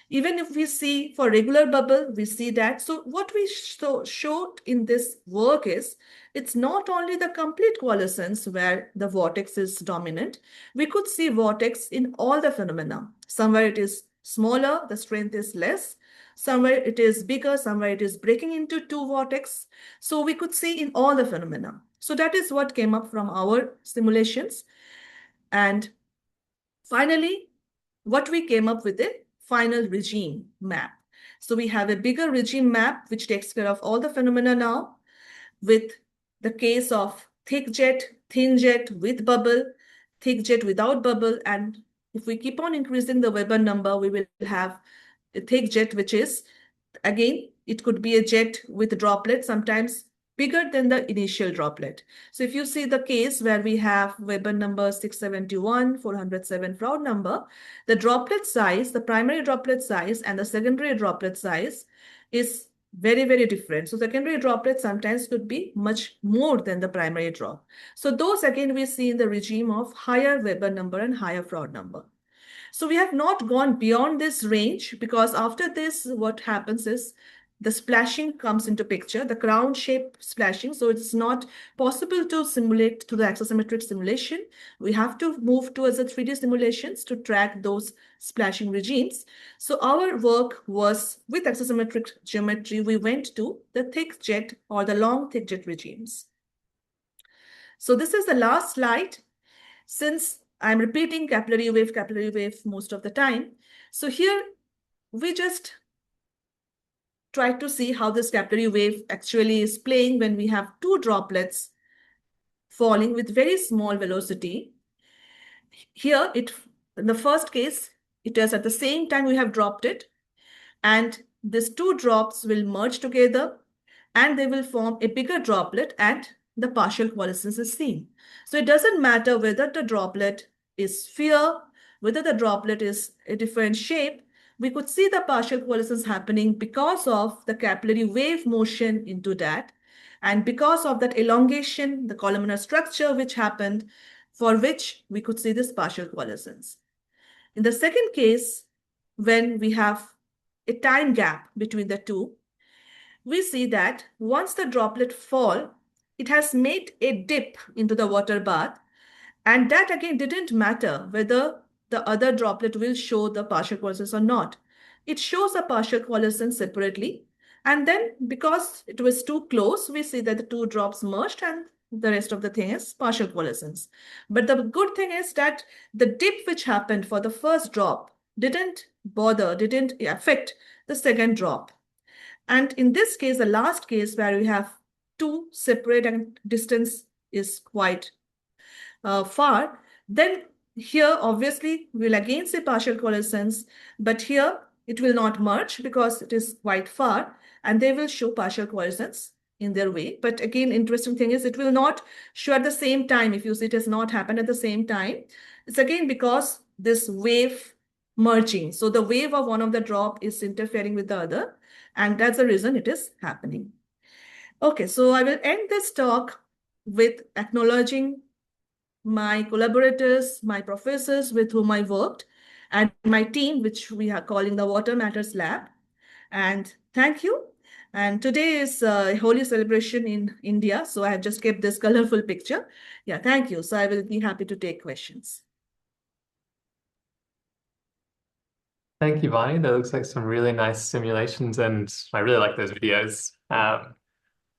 Even if we see for regular bubble, we see that. So what we showed in this work is, it's not only the complete coalescence where the vortex is dominant. We could see vortex in all the phenomena. Somewhere it is smaller, the strength is less. Somewhere it is bigger, somewhere it is breaking into two vortex. So we could see in all the phenomena. So that is what came up from our simulations. And finally, what we came up with a final regime map. So we have a bigger regime map which takes care of all the phenomena now, with the case of thick jet, thin jet with bubble, thick jet without bubble. And if we keep on increasing the Weber number, we will have a thick jet, which is, again, it could be a jet with droplet, sometimes bigger than the initial droplet. So if you see the case where we have Weber number 671, 407 Froude number, the droplet size, the primary droplet size and the secondary droplet size is very, very different. So secondary droplet sometimes could be much more than the primary drop. So those again we see in the regime of higher Weber number and higher Froude number. So we have not gone beyond this range, because after this, what happens is the splashing comes into picture, the crown shape splashing. So it's not possible to simulate through the axisymmetric simulation. We have to move towards the 3D simulations to track those splashing regimes. So our work was with axisymmetric geometry, we went to the thick jet or the long thick jet regimes. So this is the last slide. Since I'm repeating capillary wave most of the time. So here we just try to see how this capillary wave actually is playing when we have two droplets falling with very small velocity. Here, in the first case, it is at the same time we have dropped it, and these two drops will merge together and they will form a bigger droplet, and the partial coalescence is seen. So it doesn't matter whether the droplet is sphere, whether the droplet is a different shape, we could see the partial coalescence happening because of the capillary wave motion into that, and because of that elongation, the columnar structure which happened, for which we could see this partial coalescence. In the second case, when we have a time gap between the two, we see that once the droplet fall, it has made a dip into the water bath. And that again didn't matter whether the other droplet will show the partial coalescence or not. It shows a partial coalescence separately. And then because it was too close, we see that the two drops merged and the rest of the thing is partial coalescence. But the good thing is that the dip which happened for the first drop didn't affect the second drop. And in this case, the last case where we have two separate and distance is quite far, then here obviously we'll again say partial coalescence, but here it will not merge because it is quite far, and they will show partial coalescence in their way. But again, interesting thing is it will not show at the same time. If you see it has not happened at the same time, it's again because this wave merging. So the wave of one of the drop is interfering with the other, and that's the reason it is happening. Okay, so I will end this talk with acknowledging my collaborators, my professors with whom I worked, and my team, which we are calling the Water Matters Lab. And thank you. And today is a Holi celebration in India, so I have just kept this colorful picture. Yeah, thank you. So I will be happy to take questions. Thank you, Bahni. That looks like some really nice simulations, and I really like those videos.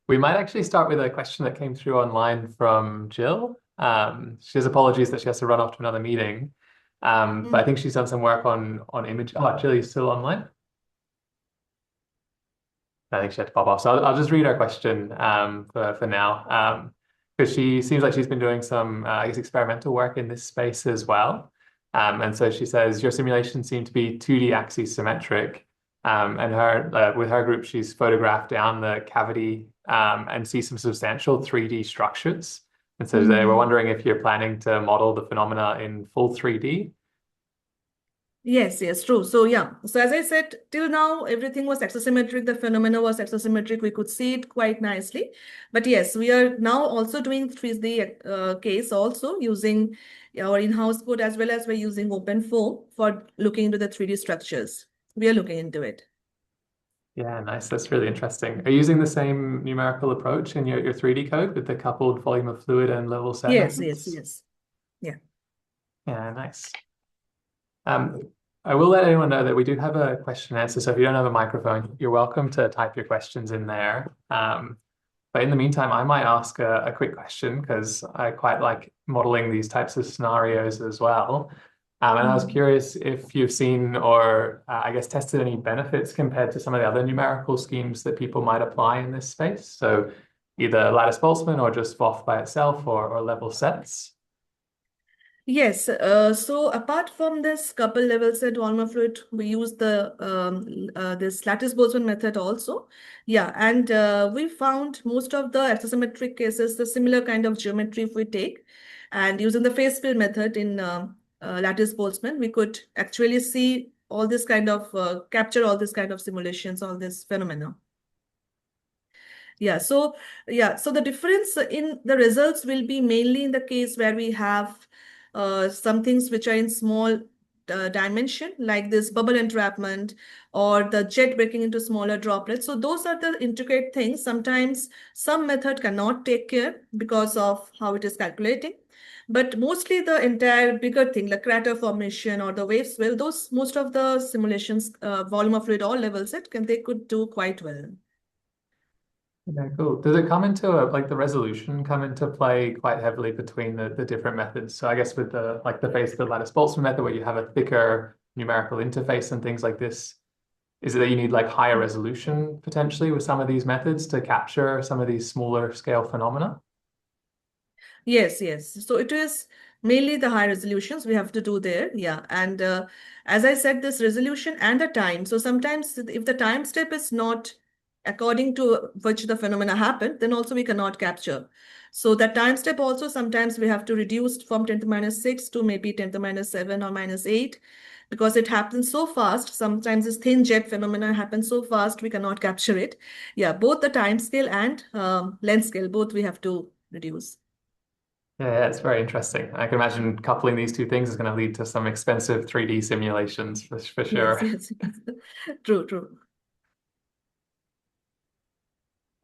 We might actually start with a question that came through online from Jill. She has apologies that she has to run off to another meeting, but I think she's done some work on image. Oh, Jill, you still online? I think she had to pop off. So I'll just read her question for now, because she seems like she's been doing some, I guess, experimental work in this space as well. And so she says, your simulations seem to be 2D axis symmetric. And with her group, she's photographed down the cavity and see some substantial 3D structures. And so they were wondering if you're planning to model the phenomena in full 3D. Yes, true. So yeah, so as I said, till now, everything was axisymmetric. The phenomena was axisymmetric. We could see it quite nicely. But yes, we are now also doing 3D case also using our in-house code, as well as we're using OpenFOAM for looking into the 3D structures. We are looking into it. Yeah, nice. That's really interesting. Are you using the same numerical approach in your 3D code with the coupled volume of fluid and level set Yes, methods? yes. Yeah. Yeah, nice. I will let anyone know that we do have a question and answer. So if you don't have a microphone, you're welcome to type your questions in there. But in the meantime, I might ask a quick question because I quite like modeling these types of scenarios as well. And I was Mhm. curious if you've seen or I guess tested any benefits compared to some of the other numerical schemes that people might apply in this space. So either lattice Boltzmann or just VOF by itself or level sets. Yes, so apart from this couple level set Walmer fluid, we use the this lattice Boltzmann method also. Yeah, and we found most of the axisymmetric cases, the similar kind of geometry if we take, and using the phase field method in lattice Boltzmann, we could actually see all this kind of capture all this kind of simulations, all this phenomena. So the difference in the results will be mainly in the case where we have some things which are in small dimension, like this bubble entrapment or the jet breaking into smaller droplets. So those are the intricate things. Sometimes some method cannot take care because of how it is calculating. But mostly the entire bigger thing, like crater formation or the wave swell, those most of the simulations, volume of fluid, all levels, they could do quite well. Yeah, cool. Does it come into like the resolution come into play quite heavily between the different methods? So I guess with the face the lattice Boltzmann method where you have a thicker numerical interface and things like this, is it that you need like higher resolution potentially with some of these methods to capture some of these smaller scale phenomena? Yes, yes. So it is mainly the high resolutions we have to do there. Yeah. And as I said, this resolution and the time. So sometimes if the time step is not according to which the phenomena happen, then also we cannot capture. So that time step also sometimes we have to reduce from 10 to minus 6 to maybe 10 to minus 7 or minus 8 because it happens so fast. Sometimes this thin jet phenomena happens so fast we cannot capture it. Yeah, both the time scale and length scale, both we have to reduce. Yeah, it's very interesting. I can imagine coupling these two things is going to lead to some expensive 3D simulations for Yes, sure. yes, yes. True, true.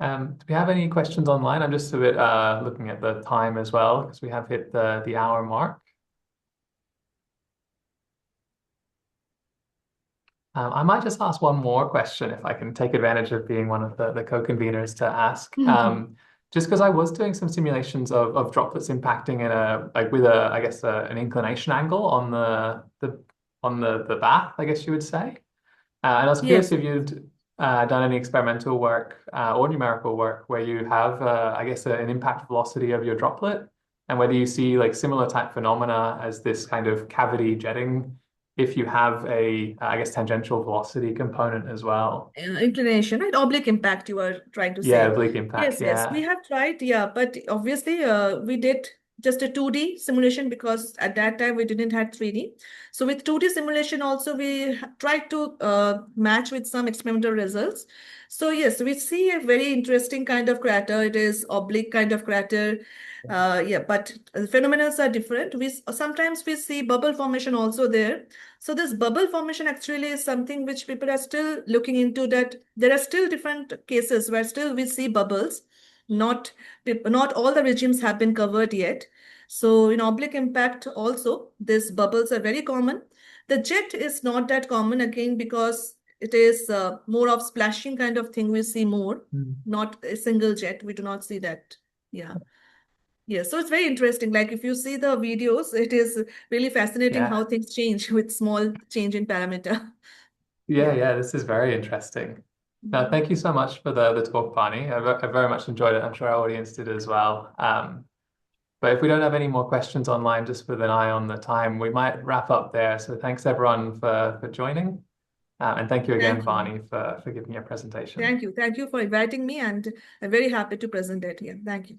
Do we have any questions online? I'm just a bit looking at the time as well because we have hit the hour mark. I might just ask one more question if I can take advantage of being one of the co-conveners to ask. Mhm. Just because I was doing some simulations of droplets impacting in a like with a I guess an inclination angle on the bath, I guess you would say. And I was curious Yes. if you'd done any experimental work or numerical work where you have I guess an impact velocity of your droplet and whether you see like similar type phenomena as this kind of cavity jetting if you have a, I guess, tangential velocity component as well. Inclination, right? Oblique impact, you are trying to Yeah, say. oblique impact. Yes, yes, we Yeah. have tried, yeah, but obviously we did just a 2D simulation because at that time we didn't have 3D. So with 2D simulation also we tried to match with some experimental results. So yes, we see a very interesting kind of crater. It is oblique kind of crater. Yeah, but the phenomena are different. Sometimes we see bubble formation also there. So this bubble formation actually is something which people are still looking into, that there are still different cases where still we see bubbles. Not, not all the regimes have been covered yet. So in oblique impact also, these bubbles are very common. The jet is not that common again because it is more of splashing kind of thing we see more, Mm. not a single jet. We do not see that. Yeah. Yes, so it's very interesting. Like if you see the videos, it is really fascinating how Yeah. things change with small change in parameter. Yeah, Yeah. yeah, this is very interesting. Now, Mhm. thank you so much for the talk, Barney. I very much enjoyed it. I'm sure our audience did as well. But if we don't have any more questions online, just with an eye on the time, we might wrap up there. So thanks everyone for joining. And thank you again, Thank you. Barney, for giving your presentation. Thank you. Thank you for inviting me, and I'm very happy to present it here. Thank you.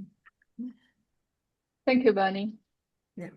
Thank you, Bahni. Yeah.